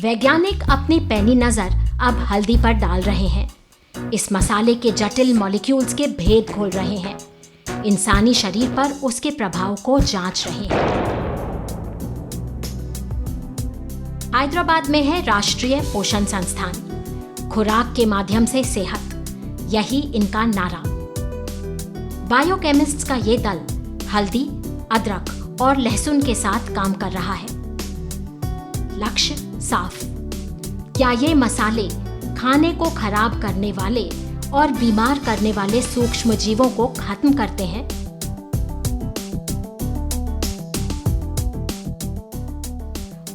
वैज्ञानिक अपनी पैनी नजर अब हल्दी पर डाल रहे हैं। इस मसाले के जटिल मॉलिक्यूल्स के भेद खोल रहे हैं। इंसानी शरीर पर उसके प्रभाव को जांच रहे हैं। हैदराबाद में है राष्ट्रीय पोषण संस्थान। खुराक के माध्यम से सेहत, यही इनका नारा। बायोकेमिस्ट्स का ये दल हल्दी, अदरक और लहसुन के साथ काम कर रहा है। लक्ष्य साफ। क्या ये मसाले खाने को खराब करने वाले और बीमार करने वाले सूक्ष्म जीवों को खत्म करते हैं?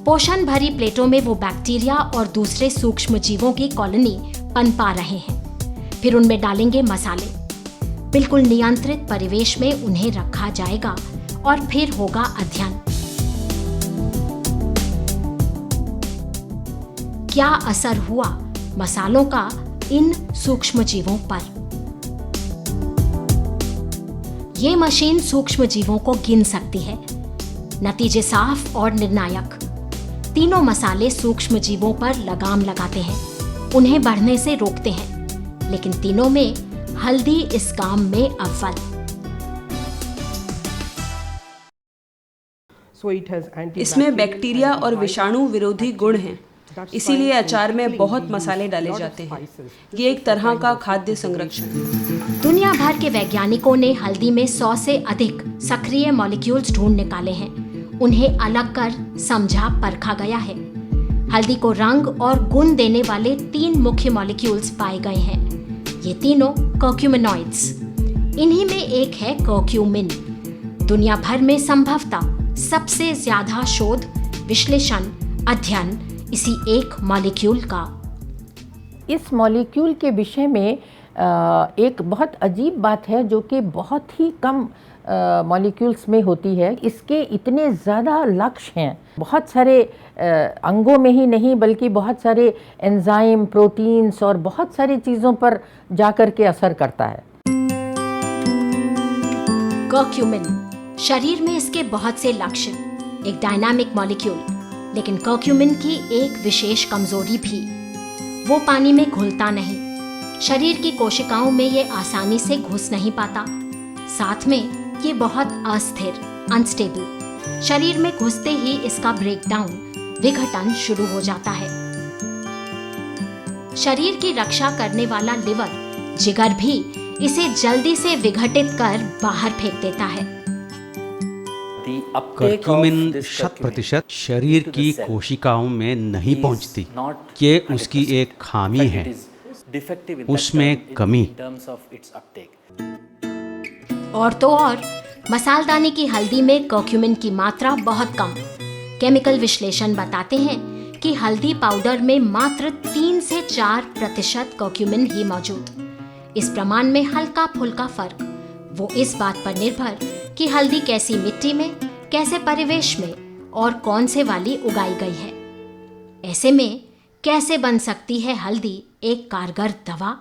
पोषण भरी प्लेटों में वो बैक्टीरिया और दूसरे सूक्ष्म जीवों की कॉलोनी पनपा रहे हैं। फिर उनमें डालेंगे मसाले। बिल्कुल नियंत्रित परिवेश में उन्हें रखा जाएगा और फिर होगा अध्ययन। क्या असर हुआ मसालों का इन सूक्ष्म जीवों पर? ये मशीन सूक्ष्म जीवों को गिन सकती है। नतीजे साफ और निर्णायक। तीनों मसाले सूक्ष्म जीवों पर लगाम लगाते हैं, उन्हें बढ़ने से रोकते हैं, लेकिन तीनों में हल्दी इस काम में अव्वल। इसमें बैक्टीरिया और विषाणु विरोधी गुण हैं, इसीलिए अचार में बहुत मसाले डाले जाते हैं। ये एक तरह का खाद्य संरक्षण है। दुनिया भर के वैज्ञानिकों ने हल्दी में 100 से अधिक सक्रिय मॉलिक्यूल्स ढूंढ निकाले हैं। उन्हें अलग कर समझा परखा गया है। हल्दी को रंग और गुण देने वाले 3 मुख्य मॉलिक्यूल्स पाए गए हैं। ये तीनों कर्क्यूमिनॉइड्स। इन्हीं में एक है कर्क्यूमिन। दुनिया भर में संभवतः सबसे ज्यादा शोध, विश्लेषण, अध्ययन इसी एक मॉलिक्यूल का। इस मॉलिक्यूल के विषय में एक बहुत अजीब बात है जो कि बहुत ही कम मॉलिक्यूल्स में होती है। इसके इतने ज़्यादा लक्ष्य हैं, बहुत सारे अंगों में ही नहीं बल्कि बहुत सारे एंजाइम, प्रोटीन्स और बहुत सारी चीज़ों पर जाकर के असर करता है। कर्क्यूमिन, शरीर में इसके बहुत से लक्ष्य, एक डायनामिक मॉलिक्यूल। लेकिन कर्क्यूमिन की एक विशेष कमजोरी भी, वो पानी में घुलता नहीं। शरीर की कोशिकाओं में ये आसानी से घुस नहीं पाता। साथ में ये बहुत अस्थिर, अनस्टेबल। शरीर में घुसते ही इसका ब्रेकडाउन, विघटन शुरू हो जाता है। शरीर की रक्षा करने वाला लिवर, जिगर भी इसे जल्दी से विघटित कर बाहर फेंक देता है। कर्क्यूमिन 100% शरीर की कोशिकाओं में नहीं पहुंचती। ये उसकी एक खामी है, उसमें कमी। और तो और मसालदाने की हल्दी में कर्क्यूमिन की मात्रा बहुत कम। केमिकल विश्लेषण बताते हैं कि हल्दी पाउडर में मात्र 3 से 4% कर्क्यूमिन ही मौजूद। इस प्रमाण में हल्का फुल्का फर्क, वो इस बात पर निर्भर कि हल्दी कैसी मिट्टी में, कैसे परिवेश में और कौन से वाली उगाई गई है। ऐसे में कैसे बन सकती है हल्दी एक कारगर दवा?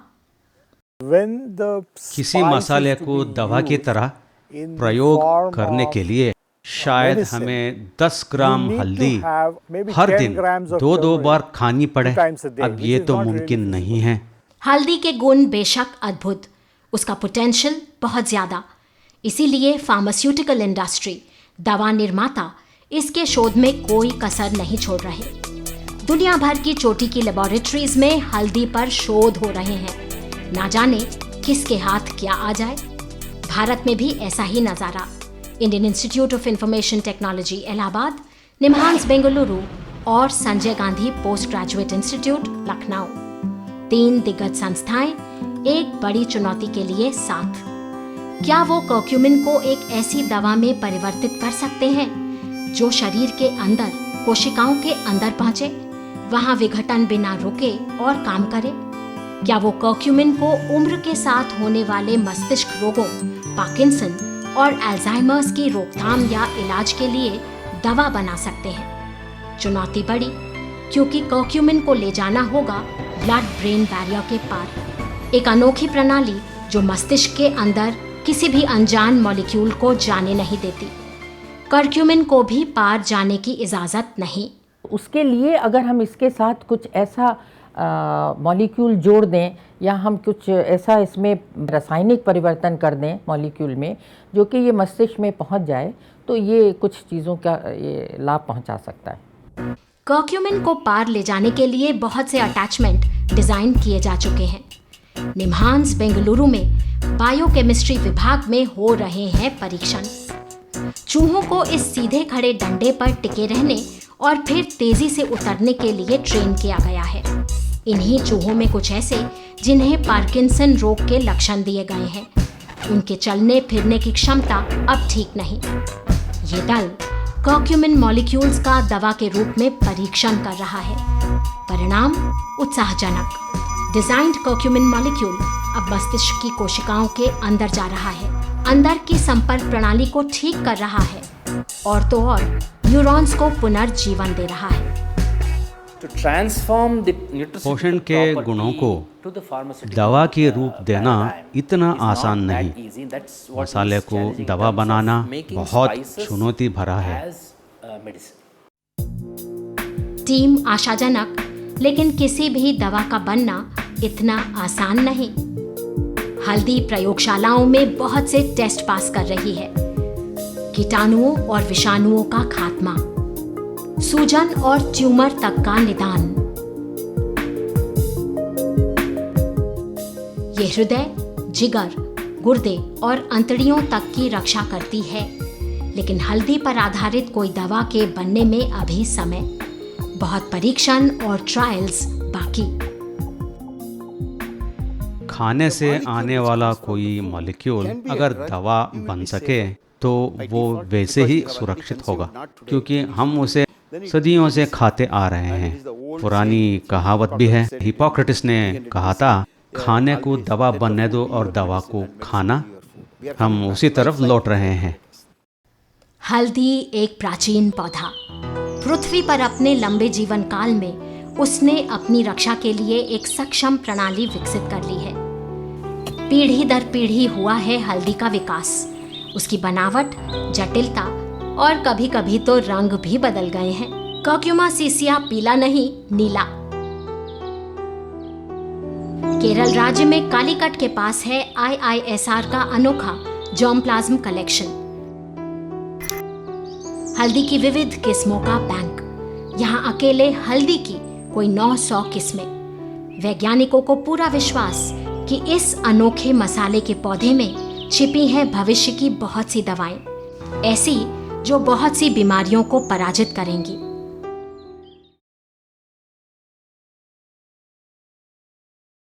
किसी मसाले को दवा की तरह प्रयोग करने के लिए शायद हमें 10 ग्राम हल्दी हर दिन 2-2 बार खानी पड़े। अब ये तो मुमकिन नहीं है। हल्दी के गुण बेशक अद्भुत, उसका पोटेंशियल बहुत ज्यादा। इसीलिए फार्मास्यूटिकल इंडस्ट्री, दवा निर्माता इसके शोध में कोई कसर नहीं छोड़ रहे। दुनिया भर की चोटी की लेबोरेटरीज में हल्दी पर शोध हो रहे हैं। ना जाने किसके हाथ क्या आ जाए। भारत में भी ऐसा ही नजारा। Indian Institute of Information Technology Allahabad, NIMHANS Bengaluru और Sanjay Gandhi post graduate institute Lucknow, 3 दिग्गज संस्थाएं एक बड़ी चुनौती के लिए साथ। क्या वो कर्क्यूमिन को एक ऐसी दवा में परिवर्तित कर सकते हैं जो शरीर के अंदर, कोशिकाओं के अंदर पहुंचे, वहां विघटन बिना रुके और काम करे? क्या वो कर्क्यूमिन को उम्र के साथ होने वाले मस्तिष्क रोगों, पार्किंसन और अल्जाइमर्स की रोकथाम या इलाज के लिए दवा बना सकते हैं? चुनौती बड़ी, क्योंकि कर्क्यूमिन को ले जाना होगा ब्लड ब्रेन बैरियर के पार। एक अनोखी प्रणाली जो मस्तिष्क के अंदर किसी भी अनजान मॉलिक्यूल को जाने नहीं देती। कर्क्यूमिन को भी पार जाने की इजाजत नहीं। उसके लिए अगर हम इसके साथ कुछ ऐसा मॉलिक्यूल जोड़ दें या हम कुछ ऐसा इसमें रासायनिक परिवर्तन कर दें मॉलिक्यूल में जो कि ये मस्तिष्क में पहुंच जाए, तो ये कुछ चीज़ों का ये लाभ पहुंचा सकता है। कर्क्यूमिन को पार ले जाने के लिए बहुत से अटैचमेंट डिजाइन किए जा चुके हैं। निम्हांस बेंगलुरु में बायोकेमिस्ट्री विभाग में हो रहे हैं परीक्षण। चूहों को इस सीधे खड़े डंडे पर टिके रहने और फिर तेजी से उतरने के लिए ट्रेन किया गया है। इन्हीं चूहों में कुछ ऐसे जिन्हें पार्किंसन रोग के लक्षण दिए गए हैं। उनके चलने फिरने की क्षमता अब ठीक नहीं। ये दल कर्क्यूमिन मॉलिक्यूल्स का दवा के रूप में परीक्षण कर रहा है। परिणाम उत्साहजनक। डिजाइंड कर्क्यूमिन मॉलिक्यूल अब मस्तिष्क की कोशिकाओं के अंदर जा रहा है, अंदर की संपर्क प्रणाली को ठीक कर रहा है और तो और न्यूरॉन्स को पुनर्जीवन दे रहा है। पोषण के गुणों को दवा के रूप देना इतना आसान नहीं। मसाले को दवा बनाना बहुत चुनौती भरा है। टीम आशाजनक, लेकिन किसी भी दवा का बनना इतना आसान नहीं। हल्दी प्रयोगशालाओं में बहुत से टेस्ट पास कर रही है। कीटाणुओं और विषाणुओं का खात्मा, सूजन और ट्यूमर तक का निदान। ये हृदय, जिगर, गुर्दे और अंतड़ियों तक की रक्षा करती है। लेकिन हल्दी पर आधारित कोई दवा के बनने में अभी समय, बहुत परीक्षण और ट्रायल्स बाकी। खाने से आने वाला कोई मॉलिक्यूल अगर दवा बन सके तो वो वैसे ही सुरक्षित होगा, क्योंकि हम उसे सदियों से खाते आ रहे हैं। पुरानी कहावत भी है, हिपोक्रेटिस ने कहा था, खाने को दवा बनने दो और दवा को खाना। हम उसी तरफ लौट रहे हैं। हल्दी एक प्राचीन पौधा। पृथ्वी पर अपने लंबे जीवन काल में उसने अपनी रक्षा के लिए एक सक्षम प्रणाली विकसित कर ली है। पीढ़ी दर पीढ़ी हुआ है हल्दी का विकास। उसकी बनावट, जटिलता और कभी कभी तो रंग भी बदल गए हैं। कर्क्यूमा सीसिया पीला नहीं, नीला। केरल राज्य में कालीकट के पास है IISR का अनोखा जर्मप्लाज्म कलेक्शन। हल्दी की विविध किस्मों का बैंक। यहाँ अकेले हल्दी की कोई 900 किस्में। वैज्ञानिकों को पूरा विश्वास कि इस अनोखे मसाले के पौधे में छिपी हैं भविष्य की बहुत सी दवाएं, ऐसी जो बहुत सी बीमारियों को पराजित करेंगी।